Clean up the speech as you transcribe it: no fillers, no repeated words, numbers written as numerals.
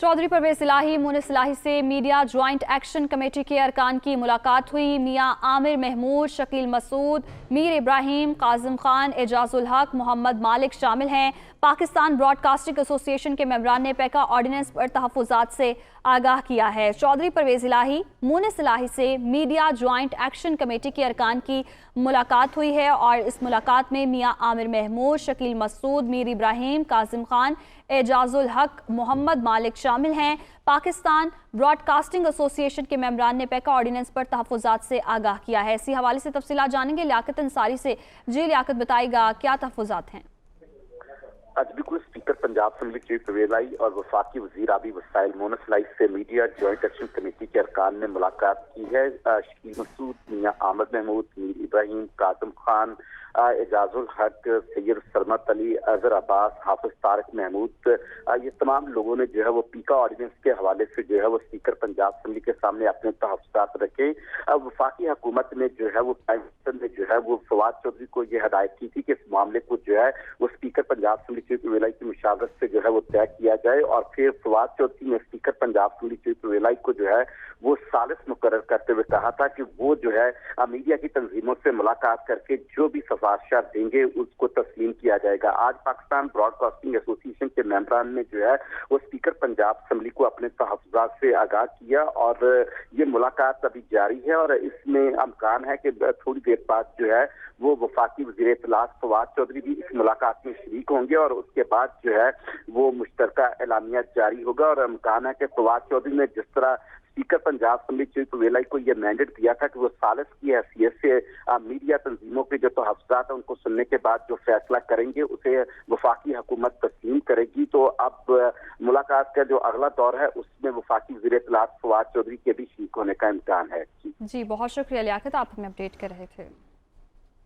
चौधरी परवेज इलाही मुनिस इलाही से media joint action committee के अरकान की मुलाकात हुई। मियां आमिर महमूद, शकील मसूद, मीर इब्राहिम, काजिम खान, एजाजुल हक, मोहम्मद मालिक शामिल हैं। पाकिस्तान ब्रॉडकास्टिंग एसोसिएशन के मेंबरान ने पैका ऑर्डिनेंस पर तहफ़्फ़ुज़ात से आगाह किया है। चौधरी परवेज इलाही मुनिस इलाही से मीडिया ज्वाइंट एक्शन कमेटी के अरकान की मुलाकात हुई है और इस मुलाकात में मियां आमिर महमूद, शकील मसूद, मीर इब्राहिम, काजिम खान, एजाजुल हक, मोहम्मद मालिक शामिल हैं। पाकिस्तान ब्रॉडकास्टिंग एसोसिएशन के मेंबरान ने पैका ऑर्डिनेंस पर तहफ़्फ़ुज़ात से आगाह किया है। इसी हवाले से तफसीलात जानेंगे लियाकत अंसारी से। जी लियाकत, बताएगा क्या तहफ़्फ़ुज़ात हैं? आज बिल्कुल speaker Punjab assembly chief Parvez Elahi और वफाकी वज़ीर आबी वसाइल मुनिस इलाही से मीडिया जॉइंट एक्शन कमेटी के अरकान ने मुलाकात की है। शकील मसूद, मियां आमिर महमूद, मीर इब्राहिम, काजिम खान, एजाजुल हक, सैयद सरमत अली, अजहर अब्बास, हाफिज तारिक महमूद, ये तमाम लोगों ने जो है वो पीका ऑर्डिनेंस के हवाले से जो है वो स्पीकर पंजाब असेंबली के सामने अपने तहफ़्फ़ुज़ात रखे। वफाकी हुकूमत ने जो है वो टाइम में जो है वो फवाद चौधरी को ये हदायत की थी कि इस मामले को जो है वो speaker Punjab assembly chief Parvez Elahi की मुशावरत से जो है वो तय किया जाए। और फिर फवाद चौधरी ने speaker Punjab assembly chief Parvez Elahi को जो है वो सालिस मुकर्रर करते हुए कहा था कि वो जो है मीडिया की तंजीमों से मुलाकात करके जो भी सिफारिशात देंगे उसको तस्लीम किया जाएगा। आज पाकिस्तान ब्रॉडकास्टिंग एसोसिएशन के मेंबरान ने जो है वो स्पीकर पंजाब असेंबली को अपने तहफ़्फ़ुज़ात से आगाह किया और ये मुलाकात अभी जारी है और इसमें इम्कान है कि थोड़ी देर बाद जो है वो वफाकी वज़ीर इत्तलात फवाद चौधरी भी इस मुलाकात में शरीक होंगे और उसके बाद जो है वो मुश्तरका एलामिया जारी होगा। और इम्कान है कि फवाद चौधरी ने जिस तरह speaker Punjab assembly chief Parvez Elahi को यह मैंडेट दिया था कि वो सालिस की हैसियत से मीडिया तंजीमों के जो तहफ़्फ़ुज़ात हैं उनको सुनने के बाद जो फैसला करेंगे उसे वफाकी हुकूमत तस्लीम करेगी। तो अब मुलाकात का जो अगला दौर है उसमें वफाकी वज़ीर इत्तलात फवाद चौधरी के भी शरीक होने का इम्कान है। जी बहुत शुक्रिया लियाकत, आप हमें अपडेट कर रहे थे।